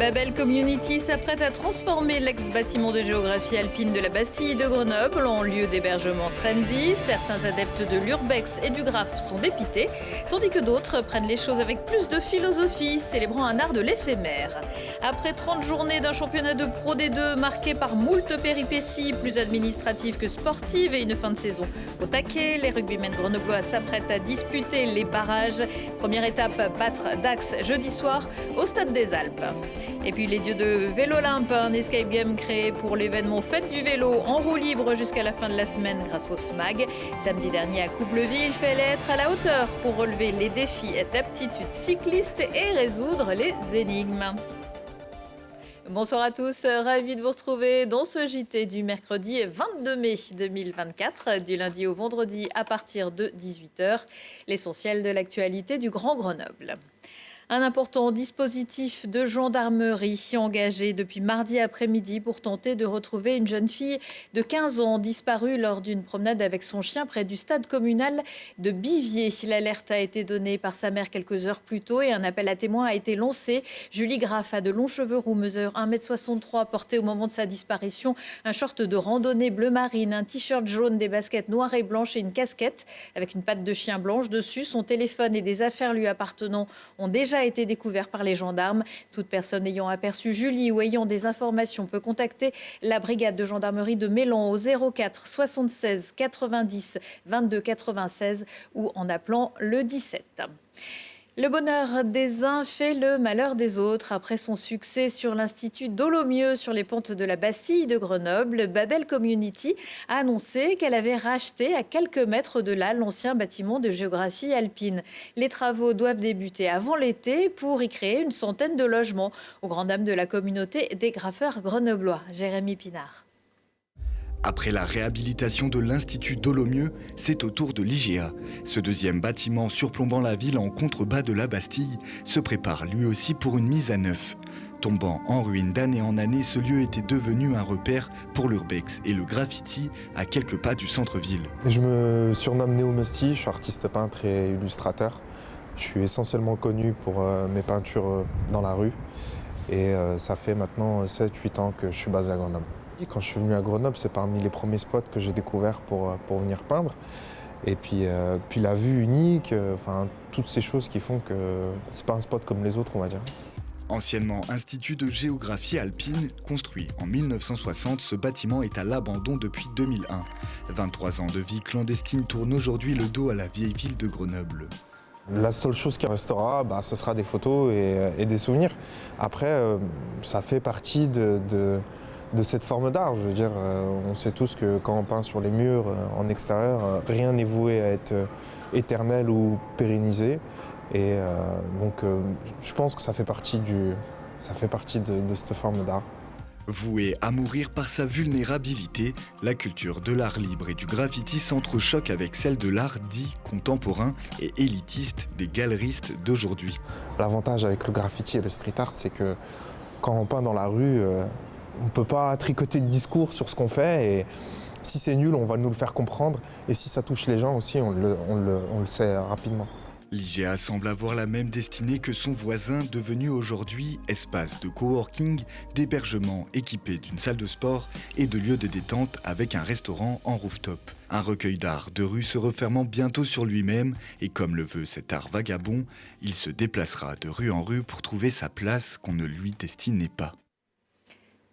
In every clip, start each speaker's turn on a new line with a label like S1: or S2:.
S1: Babel Community s'apprête à transformer l'ex-bâtiment de géographie alpine de la Bastille de Grenoble en lieu d'hébergement trendy. Certains adeptes de l'urbex et du graphe sont dépités, tandis que d'autres prennent les choses avec plus de philosophie, célébrant un art de l'éphémère. Après 30 journées d'un championnat de Pro D2 marqué par moult péripéties, plus administratives que sportives et une fin de saison au taquet, les rugbymen grenoblois s'apprêtent à disputer les barrages. Première étape, battre Dax jeudi soir au Stade des Alpes. Et puis les dieux de Vélolympe, un escape game créé pour l'événement Fête du vélo en roue libre jusqu'à la fin de la semaine grâce au SMAG. Samedi dernier à Coupleville, il fallait être à la hauteur pour relever les défis d'aptitude cycliste et résoudre les énigmes. Bonsoir à tous, ravi de vous retrouver dans ce JT du mercredi 22 mai 2024, du lundi au vendredi à partir de 18h. L'essentiel de l'actualité du Grand Grenoble. Un important dispositif de gendarmerie engagé depuis mardi après-midi pour tenter de retrouver une jeune fille de 15 ans disparue lors d'une promenade avec son chien près du stade communal de Bivier. L'alerte a été donnée par sa mère quelques heures plus tôt et un appel à témoins a été lancé. Julie Graff a de longs cheveux roux, mesure 1,63 m, portait au moment de sa disparition un short de randonnée bleu marine, un t-shirt jaune, des baskets noires et blanches et une casquette avec une patte de chien blanche dessus. Son téléphone et des affaires lui appartenant ont déjà été découvert par les gendarmes. Toute personne ayant aperçu Julie ou ayant des informations peut contacter la brigade de gendarmerie de Mélan au 04 76 90 22 96 ou en appelant le 17. Le bonheur des uns fait le malheur des autres. Après son succès sur l'Institut Dolomieu sur les pentes de la Bastille de Grenoble, Babel Community a annoncé qu'elle avait racheté à quelques mètres de là l'ancien bâtiment de géographie alpine. Les travaux doivent débuter avant l'été pour y créer une centaine de logements, aux grandes dames de la communauté des graffeurs grenoblois. Jérémy Pinard.
S2: Après la réhabilitation de l'Institut Dolomieu, c'est au tour de l'IGA. Ce deuxième bâtiment surplombant la ville en contrebas de la Bastille se prépare lui aussi pour une mise à neuf. Tombant en ruine d'année en année, ce lieu était devenu un repère pour l'urbex et le graffiti à quelques pas du centre-ville.
S3: Je me surnomme Néo Musty, je suis artiste peintre et illustrateur. Je suis essentiellement connu pour mes peintures dans la rue et ça fait maintenant 7-8 ans que je suis basé à Grenoble. Quand je suis venu à Grenoble, c'est parmi les premiers spots que j'ai découverts pour venir peindre. Et puis la vue unique, toutes ces choses qui font que c'est pas un spot comme les autres, on va dire.
S2: Anciennement Institut de géographie alpine, construit en 1960, ce bâtiment est à l'abandon depuis 2001. 23 ans de vie clandestine tournent aujourd'hui le dos à la vieille ville de Grenoble.
S3: La seule chose qui restera, ce sera des photos et des souvenirs. Après, ça fait partie de cette forme d'art. Je veux dire, on sait tous que quand on peint sur les murs en extérieur, rien n'est voué à être éternel ou pérennisé. Et donc, je pense que ça fait partie de cette forme d'art.
S2: Vouée à mourir par sa vulnérabilité, la culture de l'art libre et du graffiti s'entrechoque avec celle de l'art dit contemporain et élitiste des galeristes d'aujourd'hui.
S3: L'avantage avec le graffiti et le street art, c'est que quand on peint dans la rue, on ne peut pas tricoter de discours sur ce qu'on fait et si c'est nul, on va nous le faire comprendre et si ça touche les gens aussi, on le sait rapidement.
S2: L'IGA semble avoir la même destinée que son voisin, devenu aujourd'hui espace de coworking, d'hébergement équipé d'une salle de sport et de lieux de détente avec un restaurant en rooftop. Un recueil d'art de rue se refermant bientôt sur lui-même et comme le veut cet art vagabond, il se déplacera de rue en rue pour trouver sa place qu'on ne lui destinait pas.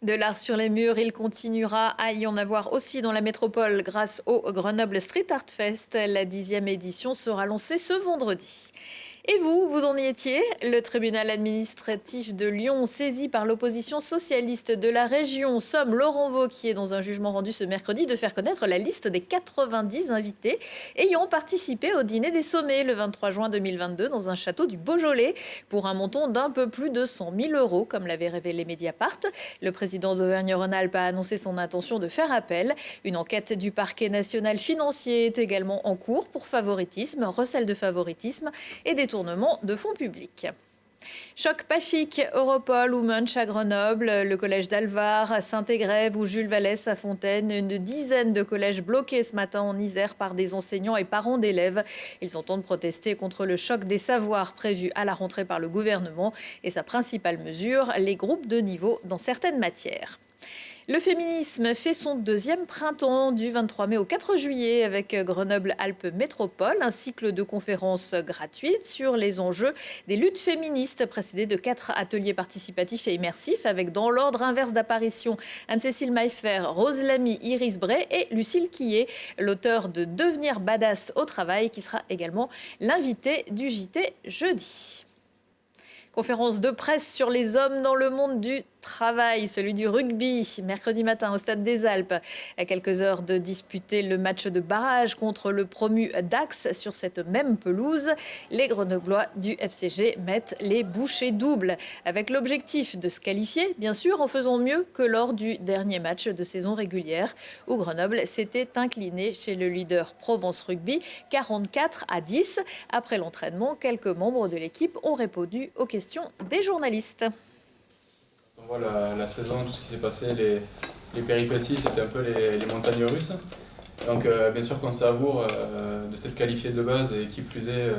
S1: De l'art sur les murs, il continuera à y en avoir aussi dans la métropole grâce au Grenoble Street Art Fest. La 10e édition sera lancée ce vendredi. Et vous en y étiez? Le tribunal administratif de Lyon, saisi par l'opposition socialiste de la région, somme Laurent Wauquiez dans un jugement rendu ce mercredi de faire connaître la liste des 90 invités ayant participé au dîner des sommets le 23 juin 2022 dans un château du Beaujolais pour un montant d'un peu plus de 100 000 €, comme l'avait révélé Mediapart. Le président d'Auvergne-Rhône-Alpes a annoncé son intention de faire appel. Une enquête du parquet national financier est également en cours pour favoritisme, recel de favoritisme et détournement de fonds publics. Choc pas chic, Europol ou Munch à Grenoble, le collège d'Alvar, Saint-Égrève ou Jules Vallès à Fontaine. Une dizaine de collèges bloqués ce matin en Isère par des enseignants et parents d'élèves. Ils entendent protester contre le choc des savoirs prévu à la rentrée par le gouvernement et sa principale mesure, les groupes de niveau dans certaines matières. Le féminisme fait son deuxième printemps du 23 mai au 4 juillet avec Grenoble-Alpes Métropole, un cycle de conférences gratuites sur les enjeux des luttes féministes précédé de 4 ateliers participatifs et immersifs avec dans l'ordre inverse d'apparition Anne-Cécile Maillefer, Rose Lamy, Iris Bray et Lucille Quillet, l'auteur de Devenir badass au travail qui sera également l'invité du JT jeudi. Conférence de presse sur les hommes dans le monde du travail, celui du rugby, mercredi matin au Stade des Alpes. À quelques heures de disputer le match de barrage contre le promu Dax sur cette même pelouse, les Grenoblois du FCG mettent les bouchées doubles, avec l'objectif de se qualifier, bien sûr, en faisant mieux que lors du dernier match de saison régulière, où Grenoble s'était incliné chez le leader Provence Rugby, 44-10. Après l'entraînement, quelques membres de l'équipe ont répondu aux questions des journalistes.
S4: On voit la saison, tout ce qui s'est passé, les péripéties, c'était un peu les montagnes russes. Donc bien sûr qu'on savoure de s'être qualifié de base et qui plus est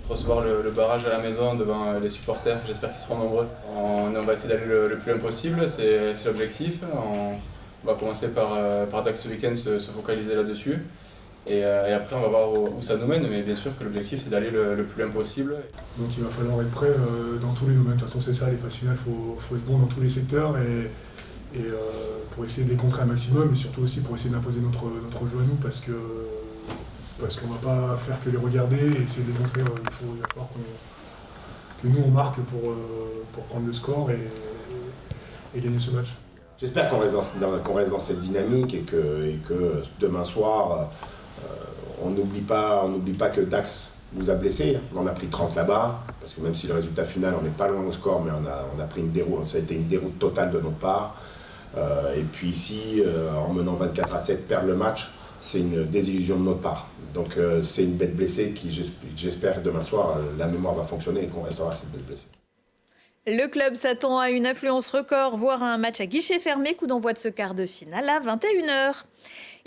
S4: recevoir le barrage à la maison devant les supporters, j'espère qu'ils seront nombreux. On va essayer d'aller le plus loin possible, c'est l'objectif. On va commencer par Dax ce week-end, se focaliser là-dessus. Et après on va voir où ça nous mène, mais bien sûr que l'objectif c'est d'aller le plus loin possible.
S5: Donc il va falloir être prêt dans tous les domaines. De toute façon c'est ça, les phases finales, il faut être bon dans tous les secteurs et pour essayer de les contrer un maximum et surtout aussi pour essayer d'imposer notre jeu à nous parce qu'on ne va pas faire que les regarder et essayer de les contrer. Il va falloir que nous on marque pour prendre le score et gagner ce match.
S6: J'espère qu'on reste dans cette dynamique et que demain soir, on n'oublie pas que Dax nous a blessés. On en a pris 30 là-bas, parce que même si le résultat final, on n'est pas loin au score, mais on a pris une déroute, ça a été une déroute totale de notre part. Et puis ici, en menant 24-7, perdre le match, c'est une désillusion de notre part. Donc c'est une bête blessée qui, j'espère, demain soir, la mémoire va fonctionner et qu'on restera cette bête blessée.
S1: Le club s'attend à une affluence record, voire à un match à guichet fermé, coup d'envoi de ce quart de finale à 21h.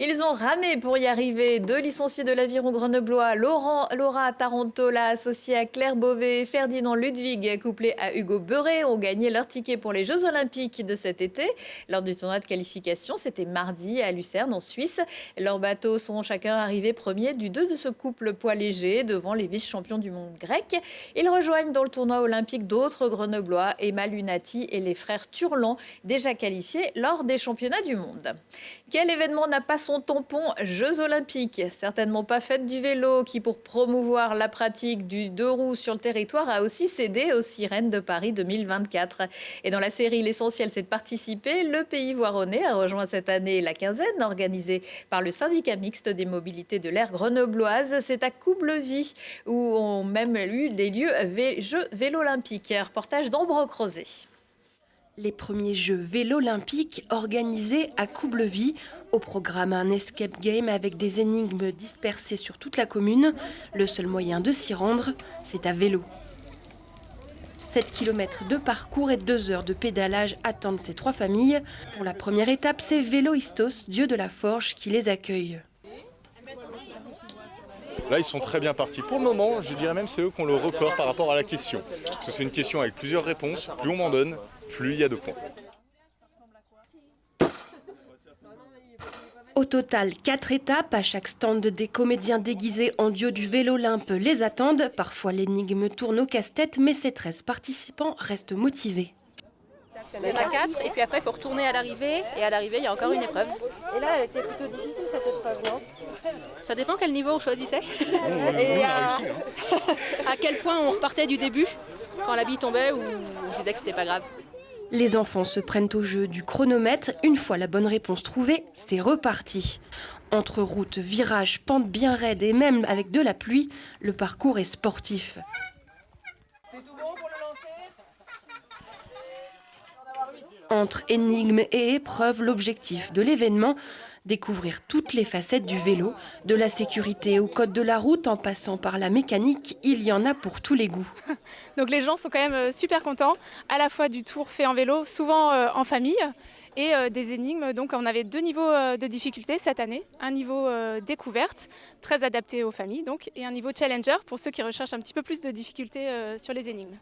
S1: Ils ont ramé pour y arriver. 2 licenciés de l'aviron grenoblois, Laura Tarantola, associée à Claire Beauvais, Ferdinand Ludwig, couplé à Hugo Beuret, ont gagné leur ticket pour les Jeux Olympiques de cet été. Lors du tournoi de qualification, c'était mardi à Lucerne, en Suisse. Leurs bateaux sont chacun arrivés premiers du 2 de ce couple poids léger devant les vice-champions du monde grec. Ils rejoignent dans le tournoi olympique d'autres grenoblois, Emma Lunati et les frères Turlan, déjà qualifiés lors des championnats du monde. Quel événement n'a pas son tampon Jeux Olympiques? Certainement pas fête du vélo qui, pour promouvoir la pratique du 2 roues sur le territoire, a aussi cédé aux Sirènes de Paris 2024. Et dans la série L'essentiel, c'est de participer. Le Pays voironnais a rejoint cette année la quinzaine organisée par le syndicat mixte des mobilités de l'air grenobloise. C'est à Coublevie où ont même eu des lieux Jeux vélo olympiques. Reportage d'Ambre Crozet.
S7: Les premiers Jeux vélo olympiques organisés à Coublevie. Au programme, un escape game avec des énigmes dispersées sur toute la commune. Le seul moyen de s'y rendre, c'est à vélo. 7 km de parcours et 2 heures de pédalage attendent ces 3 familles. Pour la première étape, c'est Véloistos, dieu de la forge, qui les accueille.
S8: Là, ils sont très bien partis. Pour le moment, je dirais même que c'est eux qui ont le record par rapport à la question. Parce que c'est une question avec plusieurs réponses. Plus on m'en donne, plus il y a de points.
S7: Au total, 4 étapes. À chaque stand, des comédiens déguisés en dieu du vélo Olympe les attendent. Parfois, l'énigme tourne au casse-tête, mais ces 13 participants restent motivés.
S9: Il y en a 4, et puis après, il faut retourner à l'arrivée. Et à l'arrivée, il y a encore une épreuve.
S7: Et là, elle était plutôt difficile, cette épreuve, non?
S9: Ça dépend quel niveau on choisissait. Et à quel point on repartait du début, quand la bille tombait, ou on se disait que c'était pas grave.
S7: Les enfants se prennent au jeu du chronomètre. Une fois la bonne réponse trouvée, c'est reparti. Entre routes, virages, pentes bien raides et même avec de la pluie, le parcours est sportif.
S9: C'est tout bon pour le lancer?
S7: Entre énigmes et épreuves, l'objectif de l'événement, Découvrir toutes les facettes du vélo, de la sécurité au code de la route en passant par la mécanique, il y en a pour tous les goûts.
S10: Donc les gens sont quand même super contents, à la fois du tour fait en vélo, souvent en famille, et des énigmes. Donc on avait 2 niveaux de difficulté cette année, un niveau découverte, très adapté aux familles, donc, et un niveau challenger pour ceux qui recherchent un petit peu plus de difficulté sur les énigmes.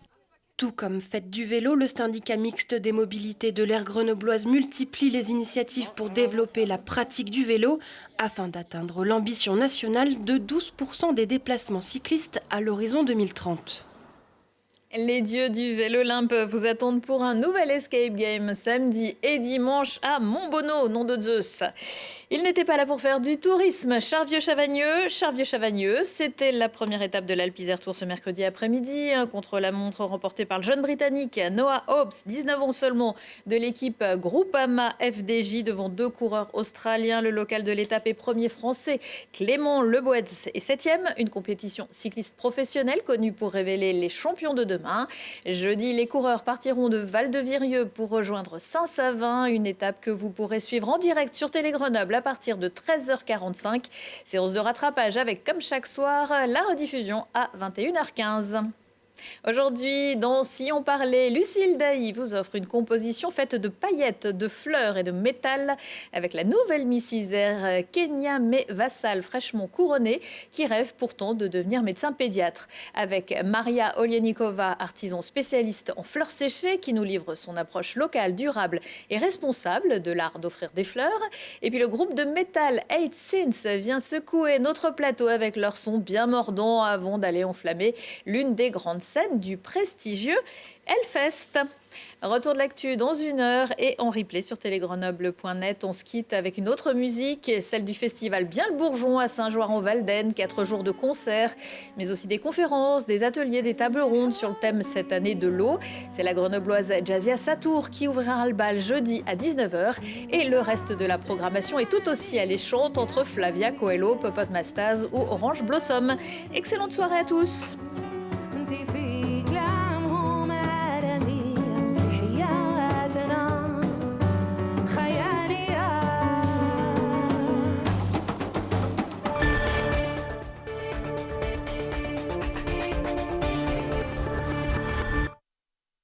S7: Tout comme Fête du vélo, le syndicat mixte des mobilités de l'aire grenobloise multiplie les initiatives pour développer la pratique du vélo afin d'atteindre l'ambition nationale de 12% des déplacements cyclistes à l'horizon 2030.
S1: Les dieux du vélo Olympe vous attendent pour un nouvel escape game samedi et dimanche à Montbonneau, nom de Zeus. Il n'était pas là pour faire du tourisme. Charvieux-Chavagneux, c'était la première étape de l'Alpe-Isère Tour ce mercredi après-midi. Un contre-la-montre remporté par le jeune Britannique Noah Hobbs, 19 ans seulement, de l'équipe Groupama FDJ devant 2 coureurs australiens. Le local de l'étape est premier français. Clément Leboetz est 7e. Une compétition cycliste professionnelle connue pour révéler les champions de demain. Jeudi, les coureurs partiront de Val-de-Virieu pour rejoindre Saint-Savin, une étape que vous pourrez suivre en direct sur Télé Grenoble à partir de 13h45. Séance de rattrapage avec, comme chaque soir, la rediffusion à 21h15. Aujourd'hui, dans Si on parlait, Lucille Dailly vous offre une composition faite de paillettes, de fleurs et de métal avec la nouvelle Miss Isère, Kenya May Vassal, fraîchement couronnée, qui rêve pourtant de devenir médecin pédiatre. Avec Maria Olienikova, artisan spécialiste en fleurs séchées, qui nous livre son approche locale, durable et responsable de l'art d'offrir des fleurs. Et puis le groupe de métal 8 Synths vient secouer notre plateau avec leur son bien mordant avant d'aller enflammer l'une des grandes scène du prestigieux Hellfest. Retour de l'actu dans 1 heure et en replay sur télégrenoble.net. On se quitte avec une autre musique, celle du festival Bien le Bourgeon à Saint-Joire-en-Valdaine. 4 jours de concerts, mais aussi des conférences, des ateliers, des tables rondes sur le thème cette année de l'eau. C'est la grenobloise Jazia Satour qui ouvrira le bal jeudi à 19h. Et le reste de la programmation est tout aussi alléchante entre Flavia Coelho, Popote Mastaz ou Orange Blossom. Excellente soirée à tous.